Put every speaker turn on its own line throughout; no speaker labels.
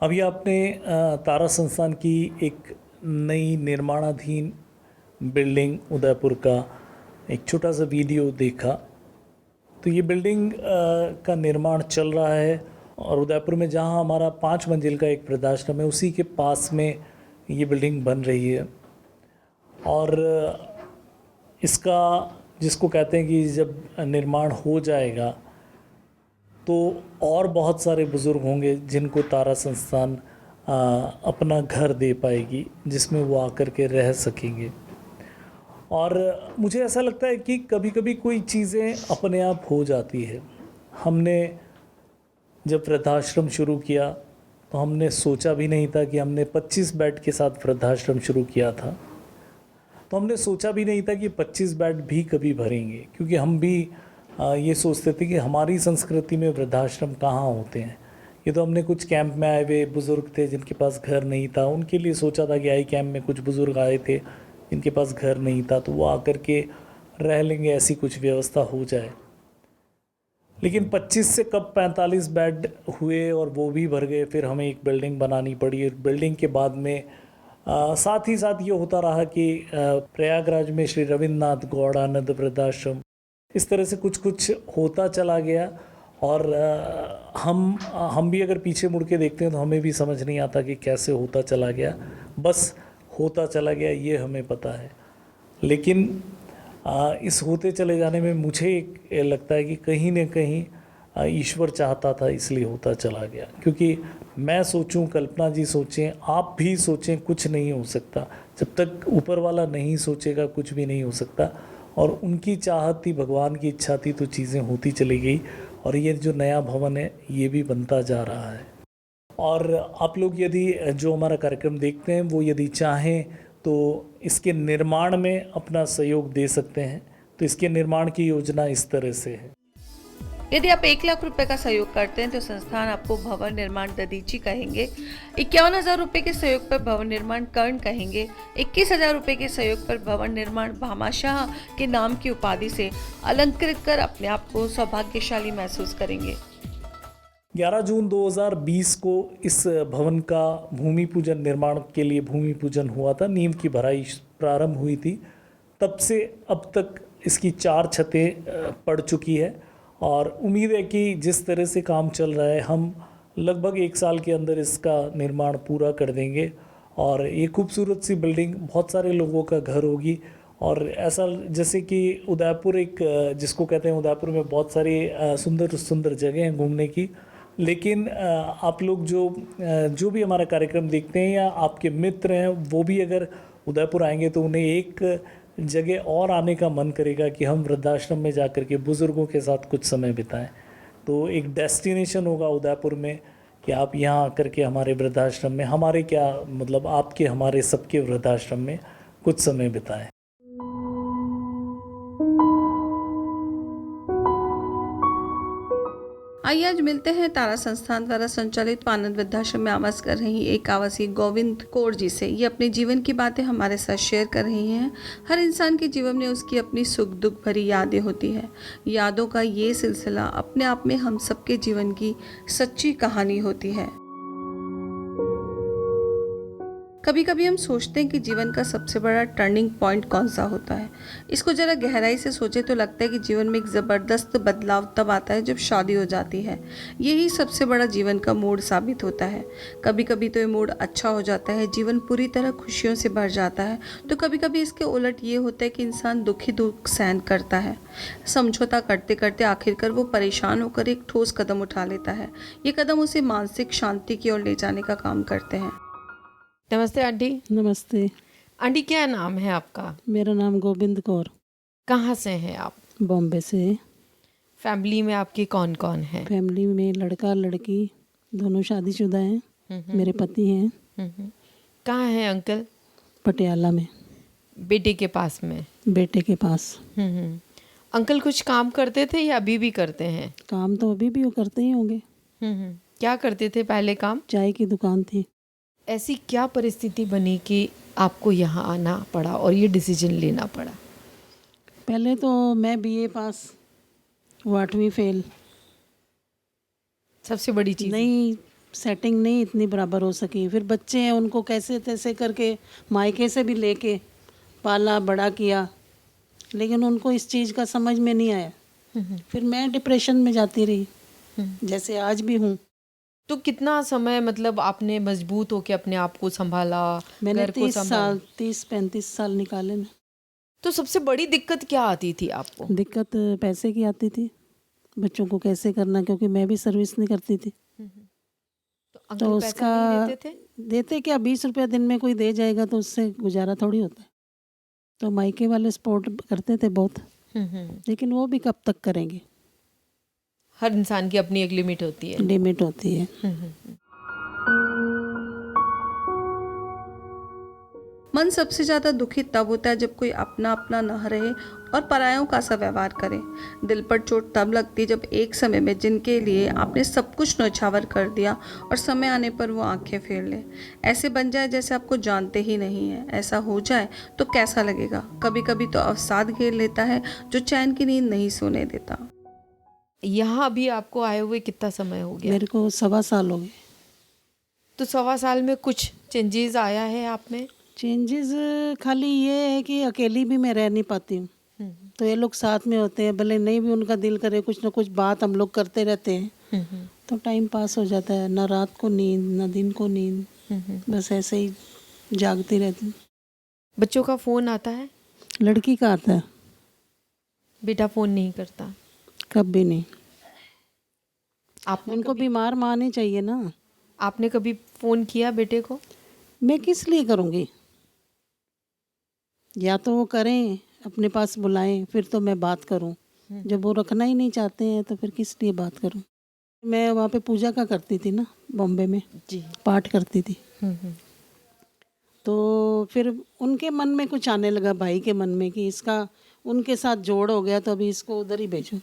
अभी आपने तारा संस्थान की एक नई निर्माणाधीन बिल्डिंग उदयपुर का एक छोटा सा वीडियो देखा। तो ये बिल्डिंग का निर्माण चल रहा है और उदयपुर में जहाँ हमारा 5 मंजिल का एक वृद्धाश्रम है उसी के पास में ये बिल्डिंग बन रही है। और इसका जिसको कहते हैं कि जब निर्माण हो जाएगा तो और बहुत सारे बुज़ुर्ग होंगे जिनको तारा संस्थान अपना घर दे पाएगी, जिसमें वो आकर के रह सकेंगे। और मुझे ऐसा लगता है कि कभी कभी कोई चीज़ें अपने आप हो जाती है। हमने जब वृद्धाश्रम शुरू किया तो हमने सोचा भी नहीं था कि हमने 25 बेड के साथ वृद्धाश्रम शुरू किया था। तो हमने सोचा भी नहीं था कि 25 बेड भी कभी भरेंगे, क्योंकि हम भी ये सोचते थे कि हमारी संस्कृति में वृद्धाश्रम कहाँ होते हैं। ये तो हमने कुछ कैंप में आए हुए बुज़ुर्ग थे जिनके पास घर नहीं था, उनके लिए सोचा था कि आई कैंप में कुछ बुज़ुर्ग आए थे जिनके पास घर नहीं था, तो वो आकर के रह लेंगे, ऐसी कुछ व्यवस्था हो जाए। लेकिन 25 से कब 45 बेड हुए और वो भी भर गए। फिर हमें एक बिल्डिंग बनानी पड़ी। बिल्डिंग के बाद में साथ ही साथ ये होता रहा कि प्रयागराज में श्री रविन्द्रनाथ गौड़ानंद वृद्धाश्रम, इस तरह से कुछ कुछ होता चला गया। और हम भी अगर पीछे मुड़ के देखते हैं तो हमें भी समझ नहीं आता कि कैसे होता चला गया, बस होता चला गया ये हमें पता है। लेकिन इस होते चले जाने में मुझे एक लगता है कि कहीं न कहीं ईश्वर चाहता था, इसलिए होता चला गया। क्योंकि मैं सोचूं, कल्पना जी सोचें, आप भी सोचें, कुछ नहीं हो सकता जब तक ऊपर वाला नहीं सोचेगा, कुछ भी नहीं हो सकता। और उनकी चाहत थी, भगवान की इच्छा थी, तो चीज़ें होती चली गई। और ये जो नया भवन है ये भी बनता जा रहा है। और आप लोग यदि जो हमारा कार्यक्रम देखते हैं वो यदि चाहें तो इसके निर्माण में अपना सहयोग दे सकते हैं। तो इसके निर्माण की योजना इस तरह से है।
यदि आप 1 लाख रुपए का सहयोग करते हैं तो संस्थान आपको भवन निर्माण ददीची कहेंगे, 51,000 रुपए के सहयोग पर भवन निर्माण कर्ण कहेंगे, 21,000 रुपए के सहयोग पर भवन निर्माण भामाशाह के नाम की उपाधि से अलंकृत कर अपने आप को सौभाग्यशाली महसूस करेंगे।
11 जून 2020 को इस भवन का भूमि पूजन, निर्माण के लिए भूमि पूजन हुआ था। नींव की भराई प्रारंभ हुई थी। तब से अब तक इसकी 4 छतें पड़ चुकी है। और उम्मीद है कि जिस तरह से काम चल रहा है हम लगभग 1 साल के अंदर इसका निर्माण पूरा कर देंगे। और ये खूबसूरत सी बिल्डिंग बहुत सारे लोगों का घर होगी। और ऐसा जैसे कि उदयपुर एक जिसको कहते हैं, उदयपुर में बहुत सारी सुंदर सुंदर जगह हैं घूमने की। लेकिन आप लोग जो भी हमारा कार्यक्रम देखते हैं या आपके मित्र हैं, वो भी अगर उदयपुर आएंगे तो उन्हें एक जगह और आने का मन करेगा कि हम वृद्धाश्रम में जाकर के बुज़ुर्गों के साथ कुछ समय बिताएं। तो एक डेस्टिनेशन होगा उदयपुर में कि आप यहाँ आकर के हमारे वृद्धाश्रम में, हमारे क्या मतलब आपके हमारे सबके वृद्धाश्रम में कुछ समय बिताएं।
आइए आज मिलते हैं तारा संस्थान द्वारा संचालित आनंद वृद्धाश्रम में आवास कर रही एक आवासीय गोविंद कौर जी से। ये अपने जीवन की बातें हमारे साथ शेयर कर रही हैं। हर इंसान के जीवन में उसकी अपनी सुख दुख भरी यादें होती है। यादों का ये सिलसिला अपने आप में हम सबके जीवन की सच्ची कहानी होती है। कभी कभी हम सोचते हैं कि जीवन का सबसे बड़ा टर्निंग पॉइंट कौन सा होता है। इसको जरा गहराई से सोचे तो लगता है कि जीवन में एक ज़बरदस्त बदलाव तब आता है जब शादी हो जाती है। यही सबसे बड़ा जीवन का मोड़ साबित होता है। कभी कभी तो ये मोड़ अच्छा हो जाता है, जीवन पूरी तरह खुशियों से भर जाता है। तो कभी कभी इसके उलट ये होता है कि इंसान दुख ही दुख सहन करता है। समझौता करते करते आखिरकार वो परेशान होकर एक ठोस कदम उठा लेता है। ये कदम उसे मानसिक शांति की ओर ले जाने का काम करते हैं।
नमस्ते आंटी।
नमस्ते।
आंटी क्या नाम है आपका?
मेरा नाम गोविंद कौर।
कहाँ से हैं आप?
बॉम्बे से।
फैमिली में आपकी कौन कौन है?
फैमिली में लड़का लड़की दोनों शादीशुदा हैं। मेरे पति हैं।
कहाँ हैं अंकल?
पटियाला में।
बेटे के पास में?
बेटे के पास।
अंकल कुछ काम करते थे या अभी भी करते हैं?
काम तो अभी भी वो करते ही होंगे।
क्या करते थे पहले काम?
चाय की दुकान थी।
ऐसी क्या परिस्थिति बनी कि आपको यहाँ आना पड़ा और ये डिसीजन लेना पड़ा?
पहले तो मैं बीए पास, 8वीं फेल।
सबसे बड़ी चीज़
नहीं सेटिंग नहीं इतनी बराबर हो सकी। फिर बच्चे हैं, उनको कैसे तैसे करके मायके से भी लेके पाला बड़ा किया, लेकिन उनको इस चीज़ का समझ में नहीं आया। फिर मैं डिप्रेशन में जाती रही, जैसे आज भी हूँ।
तो कितना समय मतलब आपने मजबूत होके अपने आप को संभाला,
मैंने
घर को संभाला?
30-35 साल निकाले ना।
तो सबसे बड़ी दिक्कत क्या आती थी आपको?
दिक्कत पैसे की आती थी, बच्चों को कैसे करना, क्योंकि मैं भी सर्विस नहीं करती थी।
तो अंकल
तो
पैसा
उसका
नहीं देते थे?
देते क्या, 20 रुपया दिन में कोई दे जाएगा तो उससे गुजारा थोड़ी होता है। तो मायके वाले सपोर्ट करते थे बहुत, लेकिन वो भी कब तक करेंगे,
हर इंसान की अपनी एक लिमिट होती है।
लिमिट होती है।
मन सबसे ज़्यादा दुखी तब होता है जब कोई अपना अपना न रहे और परायों का सा व्यवहार करे। दिल पर चोट तब लगती है जब एक समय में जिनके लिए आपने सब कुछ न्यौछावर कर दिया और समय आने पर वो आंखें फेर ले, ऐसे बन जाए जैसे आपको जानते ही नहीं है। ऐसा हो जाए तो कैसा लगेगा? कभी कभी तो अवसाद घेर लेता है जो चैन की नींद नहीं सोने देता।
यहाँ अभी आपको आए हुए कितना समय हो गया?
मेरे को 1.25 साल हो गए।
तो 1.25 साल में कुछ चेंजेस आया है आप में?
चेंजेस खाली ये है कि अकेली भी मैं रह नहीं पाती हूँ, तो ये लोग साथ में होते हैं, भले नहीं भी उनका दिल करे, कुछ ना कुछ बात हम लोग करते रहते हैं, तो टाइम पास हो जाता है। ना रात को नींद, ना दिन को नींद, बस ऐसे ही जागती रहती हूँ।
बच्चों का फोन आता है?
लड़की का आता है,
बेटा फोन नहीं करता?
कभी नहीं।
आपने
उनको बीमार माने चाहिए ना।
आपने कभी फोन किया बेटे को?
मैं किस लिए करूँगी? या तो वो करें, अपने पास बुलाएं, फिर तो मैं बात करूं। जब वो रखना ही नहीं चाहते हैं तो फिर किस लिए बात करूं? मैं वहाँ पे पूजा का करती थी ना, बॉम्बे में
जी।
पाठ करती थी। तो फिर उनके मन में कुछ आने लगा, भाई के मन में, कि इसका उनके साथ जोड़ हो गया तो अभी इसको उधर ही भेजो।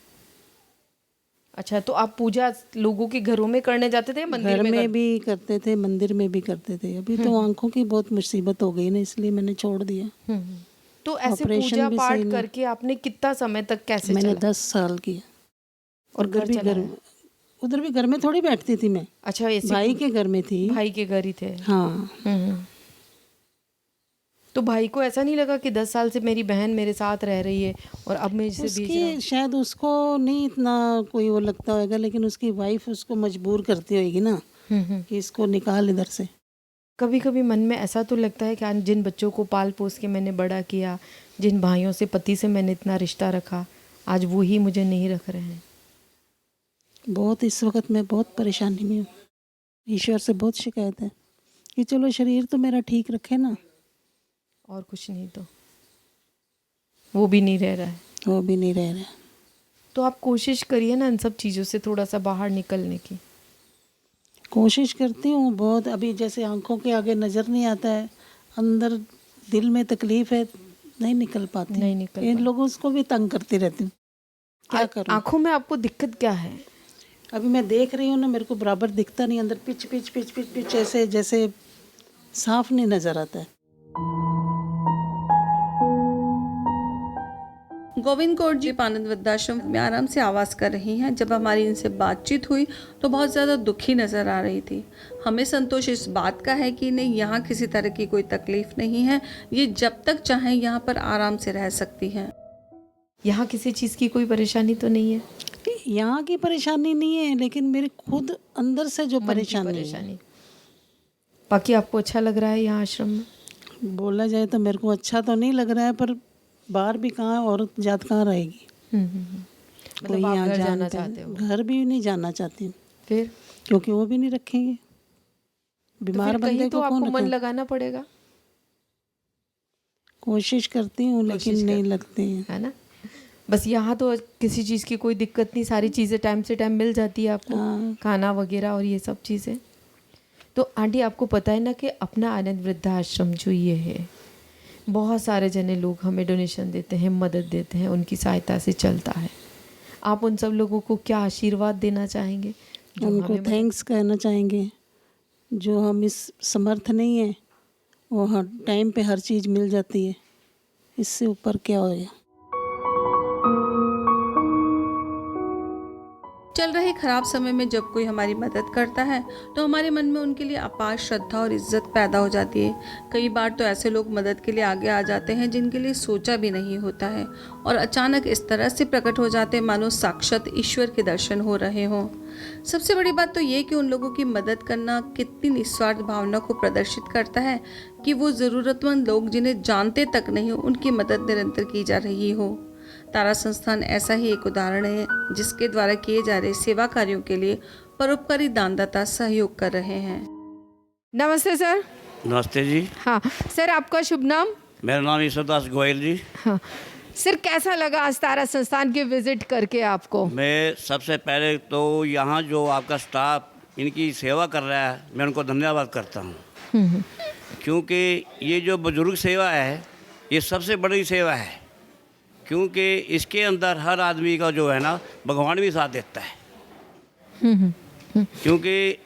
अच्छा, तो आप पूजा लोगों के घरों में करने जाते थे, मंदिर
घर
में
में भी करते थे, मंदिर में भी करते थे। अभी तो आंखों की बहुत मुसीबत हो गई ना, इसलिए मैंने छोड़ दिया।
तो ऐसे
ऑपरेशन
पूजा
भी
पाठ
सही नहीं।
करके आपने कितना समय तक कैसे
मैंने
चला?
10 साल किया।
और घर चलाया?
उधर भी घर में थोड़ी बैठती थी मैं,
अच्छा, ऐसे
भाई के घर में थी।
भाई के घर ही थे?
हाँ।
तो भाई को ऐसा नहीं लगा कि 10 साल से मेरी बहन मेरे साथ रह रही है और अब मैं इसे भेज रहा हूँ?
शायद उसको नहीं इतना कोई वो लगता होगा, लेकिन उसकी वाइफ उसको मजबूर करती होगी ना कि इसको निकाल इधर से।
कभी कभी मन में ऐसा तो लगता है कि आज जिन बच्चों को पाल पोस के मैंने बड़ा किया, जिन भाइयों से, पति से मैंने इतना रिश्ता रखा, आज वो ही मुझे नहीं रख रहे हैं।
बहुत इस वक्त मैं बहुत परेशानी में हूँ। ईश्वर से बहुत शिकायत है कि चलो शरीर तो मेरा ठीक रखे ना।
और कुछ नहीं तो वो भी नहीं रह रहा है।
वो भी नहीं रह रहा।
तो आप कोशिश करिए ना इन सब चीज़ों से थोड़ा सा बाहर निकलने की।
कोशिश करती हूँ बहुत। अभी जैसे आंखों के आगे नज़र नहीं आता है, अंदर दिल में तकलीफ है, नहीं निकल पाती।
नहीं निकल
इन लोगों को भी तंग करती रहती हूँ, क्या करूँ?
आंखों में आपको दिक्कत क्या है?
अभी मैं देख रही हूँ ना, मेरे को बराबर दिखता नहीं, अंदर pitch pitch pitch pitch pitch ऐसे जैसे साफ नहीं नज़र आता है।
गोविंद कौर जी आनंद वृद्धाश्रम में आराम से आवास कर रही हैं। जब हमारी इनसे बातचीत हुई तो बहुत ज़्यादा दुखी नज़र आ रही थी। हमें संतोष इस बात का है कि इन्हें यहाँ किसी तरह की कोई तकलीफ नहीं है, ये जब तक चाहें यहाँ पर आराम से रह सकती हैं।
यहाँ किसी चीज़ की कोई परेशानी तो नहीं है?
यहाँ की परेशानी नहीं है, लेकिन मेरे खुद अंदर से जो परेशानी है।
बाकी आपको अच्छा लग रहा है यहाँ आश्रम में?
बोला जाए तो मेरे को अच्छा तो नहीं लग रहा है, पर बाहर भी कहाँ औरत जात कहाँ रहेगी।
मतलब आप घर जाना चाहते हो?
घर भी नहीं जाना चाहती हूँ।
फिर?
क्योंकि वो भी नहीं रखेंगे, बीमार बंदे
तो
को
आपको
कौन
मन
रखेगा?
लगाना पड़ेगा।
कोशिश करती हूँ लेकिन नहीं लगती
है ना। बस यहाँ तो किसी चीज़ की कोई दिक्कत नहीं, सारी चीज़ें टाइम से टाइम मिल जाती है आपको।
हाँ।
खाना वगैरह और ये सब चीज़ें। तो आंटी आपको पता है ना कि अपना आनंद वृद्धाश्रम जो ये है, बहुत सारे जने लोग हमें डोनेशन देते हैं, मदद देते हैं, उनकी सहायता से चलता है। आप उन सब लोगों को क्या आशीर्वाद देना चाहेंगे?
उनको थैंक्स कहना चाहेंगे। जो हम इस समर्थ नहीं है, वो हर टाइम पे हर चीज़ मिल जाती है, इससे ऊपर क्या होगा?
चल रहे खराब समय में जब कोई हमारी मदद करता है तो हमारे मन में उनके लिए अपार श्रद्धा और इज्जत पैदा हो जाती है। कई बार तो ऐसे लोग मदद के लिए आगे आ जाते हैं जिनके लिए सोचा भी नहीं होता है और अचानक इस तरह से प्रकट हो जाते हैं मानो साक्षात ईश्वर के दर्शन हो रहे हों। सबसे बड़ी बात तो ये कि उन लोगों की मदद करना कितनी निस्वार्थ भावना को प्रदर्शित करता है कि वो ज़रूरतमंद लोग जिन्हें जानते तक नहीं उनकी मदद निरंतर की जा रही हो। तारा संस्थान ऐसा ही एक उदाहरण है जिसके द्वारा किए जा रहे सेवा कार्यों के लिए परोपकारी दानदाता सहयोग कर रहे हैं।
नमस्ते सर।
नमस्ते जी।
हाँ सर, आपका शुभ नाम?
मेरा नाम ईश्वरदास गोयल जी।
हाँ सर, कैसा लगा आज तारा संस्थान के विजिट करके आपको?
मैं सबसे पहले तो यहाँ जो आपका स्टाफ इनकी सेवा कर रहा है मैं उनको धन्यवाद करता हूँ, क्योंकि ये जो बुजुर्ग सेवा है ये सबसे बड़ी सेवा है, क्योंकि इसके अंदर हर आदमी का जो है ना भगवान भी साथ देता है। क्योंकि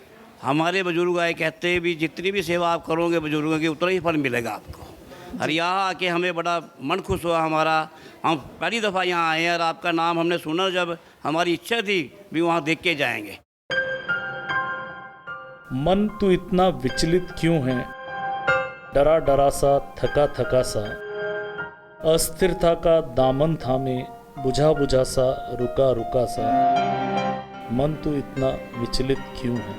हमारे बुजुर्ग आए कहते हैं भी जितनी भी सेवा आप करोगे बुजुर्गों की उतना ही फल मिलेगा आपको। और यहाँ आके हमें बड़ा मन खुश हुआ हमारा। हम पहली दफ़ा यहाँ आए हैं और आपका नाम हमने सुना, जब हमारी इच्छा थी भी वहाँ देख के जाएंगे।
मन तू इतना विचलित क्यों है, डरा डरा सा, थका थका सा, अस्थिरता का दामन थामे, बुझा बुझा सा, रुका रुका सा, मन तू इतना विचलित क्यों है।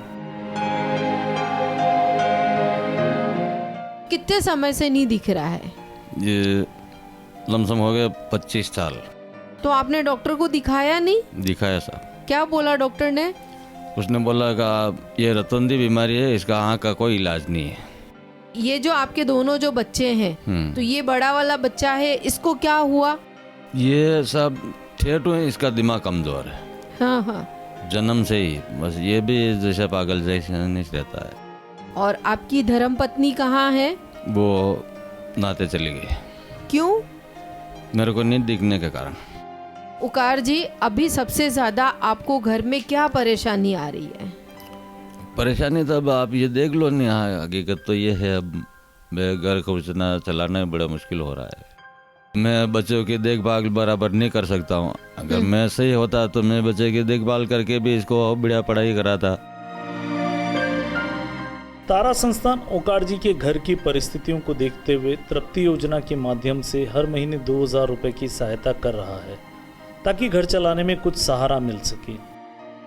कितने समय से नहीं दिख रहा है?
ये लमसम हो गया 25 साल।
तो आपने डॉक्टर को दिखाया नहीं?
दिखाया सर।
क्या बोला डॉक्टर ने?
उसने बोला कि ये रतौंधी बीमारी है, इसका आँख का कोई इलाज नहीं है।
ये जो आपके दोनों जो बच्चे हैं, तो ये बड़ा वाला बच्चा है, इसको क्या हुआ?
ये सब ठेठू है, इसका दिमाग कमज़ोर है।
हाँ हाँ।
जन्म से ही बस ये भी जैसे पागल जैसे नहीं रहता है।
और आपकी धर्मपत्नी कहाँ है?
वो नाते चली गई।
क्यों?
मेरे को नहीं दिखने के कारण।
उकार जी, अभी सबसे ज़्यादा आपको घर में क्या परेशानी आ रही है?
परेशानी तो अब आप ये देख लो, नहीं हकीकत तो ये है, अब मेरे घर को चलाना बड़ा मुश्किल हो रहा है। मैं बच्चों की देखभाल बराबर नहीं कर सकता हूँ। अगर मैं सही होता तो मैं बच्चे की देखभाल करके भी इसको बढ़िया पढ़ाई कराता।
तारा संस्थान ओकार जी के घर की परिस्थितियों को देखते हुए तृप्ति योजना के माध्यम से हर महीने 2000 रुपए की सहायता कर रहा है ताकि घर चलाने में कुछ सहारा मिल सके।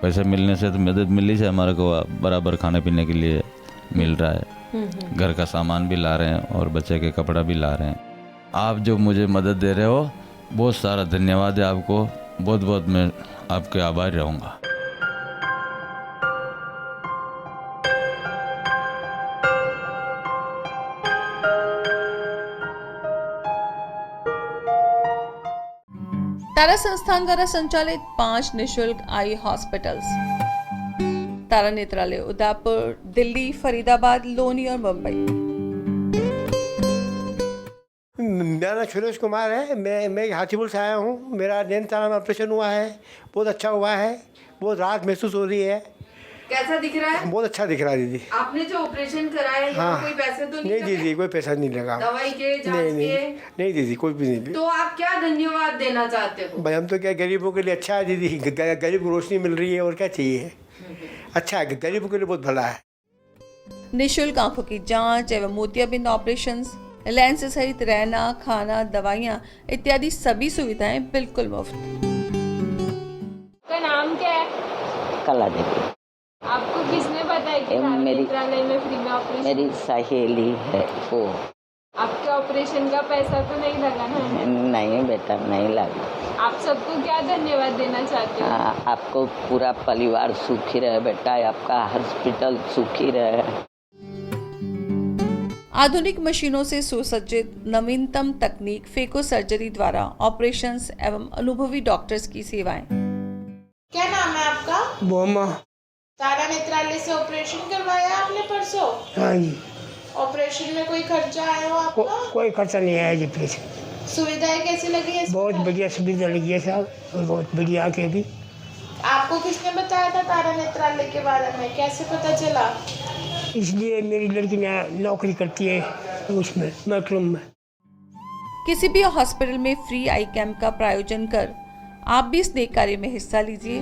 पैसे मिलने से तो मदद मिली है, हमारे को बराबर खाने पीने के लिए मिल रहा है, घर का सामान भी ला रहे हैं और बच्चे के कपड़ा भी ला रहे हैं। आप जो मुझे मदद दे रहे हो बहुत सारा धन्यवाद है आपको, बहुत बहुत मैं आपके आभारी रहूँगा।
तारा संस्थान द्वारा संचालित 5 निःशुल्क आई हॉस्पिटल्स तारा नेत्रालय उदयपुर, दिल्ली, फरीदाबाद, लोनी और मुंबई।
मेरा नाम सुरेश कुमार है। मैं हाथीपुर से आया हूँ। मेरा नैन तारा में ऑपरेशन हुआ है, बहुत अच्छा हुआ है, बहुत राहत महसूस हो रही है।
कैसा दिख रहा है?
बहुत अच्छा दिख रहा है दीदी।
आपने जो ऑपरेशन कराया है,
हाँ।
कोई पैसे तो
नहीं दीदी, कोई पैसा नहीं लगा।
दवाई के, जांच
नहीं दीदी, कोई भी नहीं।
तो आप क्या धन्यवाद देना चाहते हो?
भाई हम तो क्या गरीबों के लिए अच्छा है दीदी, गरीब को रोशनी मिल रही है और क्या चाहिए। अच्छा है, गरीबों के लिए बहुत भला है।
निःशुल्क आंखों की जांच एवं मोतियाबिंद ऑपरेशंस, लेंस सहित रहना, खाना, दवाइयाँ इत्यादि सभी सुविधाएं बिल्कुल मुफ्त।
का नाम क्या है?
कला देवी।
आपको किसने बताया कि नेत्रालय में फ्री में ऑपरेशन?
मेरी सहेली है वो।
आपके ऑपरेशन का पैसा तो नहीं लगा ना?
नहीं बेटा, नहीं लगा।
आप सबको क्या धन्यवाद देना चाहते हो?
आपको पूरा परिवार सुखी रहे बेटा, आपका हॉस्पिटल सुखी रहे।
आधुनिक मशीनों से सुसज्जित नवीनतम तकनीक फेको सर्जरी द्वारा ऑपरेशंस एवं अनुभवी डॉक्टर्स की सेवाएं।
क्या नाम है आपका?
बोमा।
तारा नेत्रालय से ऑपरेशन करवाया आपने परसों?
हाँ जी।
ऑपरेशन में कोई खर्चा आया हो आपका?
कोई खर्चा नहीं आया जी। प्लीज
सुविधाएं कैसी लगी है?
बहुत बढ़िया सुविधा लगी है साहब, और बहुत बढ़िया के भी।
आपको किसने बताया था तारा नेत्रालय के बारे में, कैसे पता चला?
इसलिए मेरी लड़की नौकरी करती है उसमें, मैक्रोम में।
किसी भी हॉस्पिटल में फ्री आई कैंप का प्रायोजन कर आप भी इस नेक कार्य में हिस्सा लीजिए।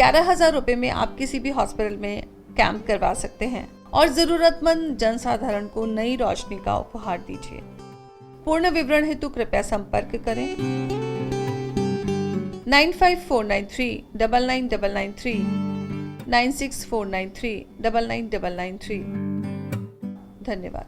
11,000 रुपये में आप किसी भी हॉस्पिटल में कैंप करवा सकते हैं और जरूरतमंद जनसाधारण को नई रोशनी का उपहार दीजिए। पूर्ण विवरण हेतु कृपया संपर्क करें 9549399993 9649399993। धन्यवाद।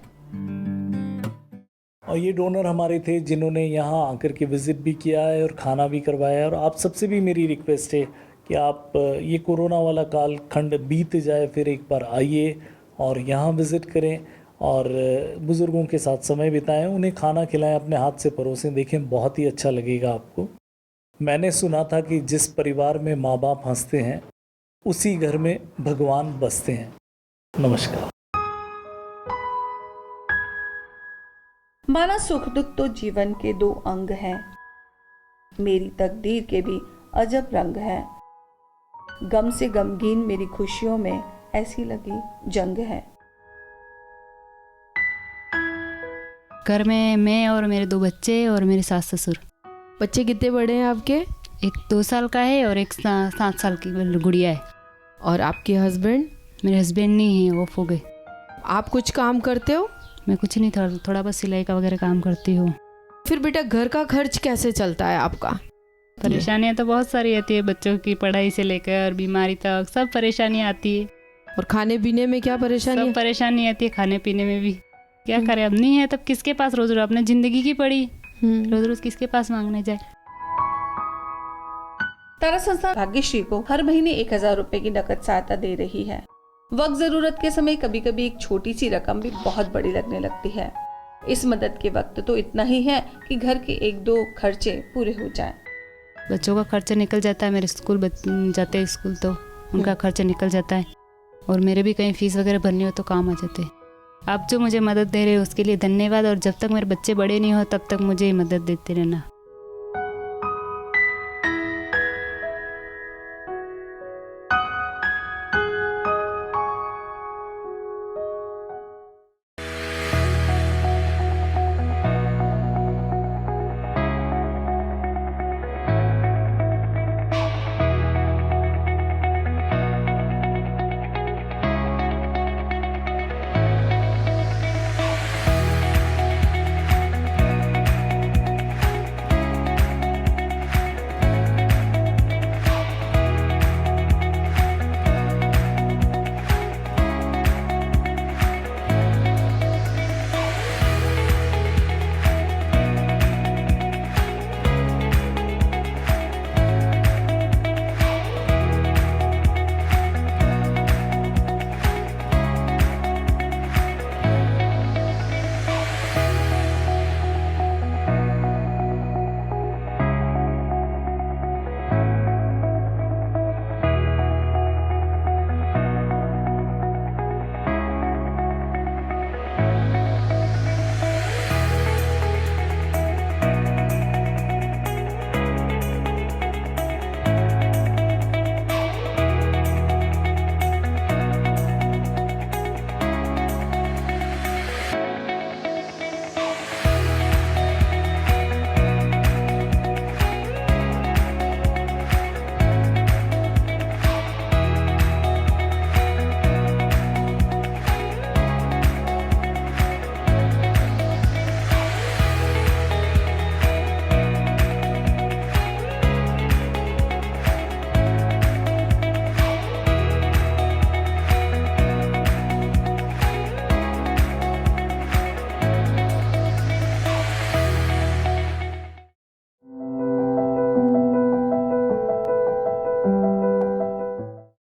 और ये डोनर हमारे थे जिन्होंने यहाँ आकर के विज़िट भी किया है और खाना भी करवाया है। और आप सबसे भी मेरी रिक्वेस्ट है कि आप ये कोरोना वाला काल खंड बीत जाए फिर एक बार आइए और यहाँ विज़िट करें और बुज़ुर्गों के साथ समय बिताएं, उन्हें खाना खिलाएं, अपने हाथ से परोसें, देखें बहुत ही अच्छा लगेगा आपको। मैंने सुना था कि जिस परिवार में माँ बाप हंसते हैं उसी घर में भगवान बसते हैं। नमस्कार।
माना सुख दुख तो जीवन के दो अंग हैं, मेरी तकदीर के भी अजब रंग हैं। गम से गमगीन मेरी खुशियों में ऐसी लगी जंग है।
घर में मैं और मेरे 2 बच्चे और मेरे सास ससुर।
बच्चे कितने बड़े हैं आपके?
एक 2 साल का है और एक 7 साल की गुड़िया है।
और आपके हस्बैंड?
मेरे हस्बैंड नहीं है, ऑफ हो गए।
आप कुछ काम करते हो?
मैं कुछ नहीं, थोड़ा बस सिलाई का वगैरह काम करती हूँ।
फिर बेटा घर का खर्च कैसे चलता है आपका?
परेशानियाँ तो बहुत सारी आती है, बच्चों की पढ़ाई से लेकर बीमारी तक सब परेशानियाँ आती है।
और खाने पीने में क्या परेशानी?
सब परेशानी आती है, खाने पीने में भी। क्या करें, अब नहीं है तब किसके पास रोज रोज, अपने जिंदगी की पड़ी, रोज रोज किसके पास मांगने जाए।
तारा संस्था भाग्यश्री को हर महीने 1,000 रुपए की नकद सहायता दे रही है। वक्त जरूरत के समय कभी कभी एक छोटी सी रकम भी बहुत बड़ी लगने लगती है। इस मदद के वक्त तो इतना ही है कि घर के 1-2 खर्चे पूरे हो जाएं।
बच्चों का खर्चा निकल जाता है, मेरे स्कूल जाते हैं स्कूल तो उनका खर्चा निकल जाता है, और मेरे भी कहीं फीस वगैरह भरनी हो तो काम आ जाते हैं। आप जो मुझे मदद दे रहे हो उसके लिए धन्यवाद, और जब तक मेरे बच्चे बड़े नहीं हो तब तक मुझे मदद देते रहना।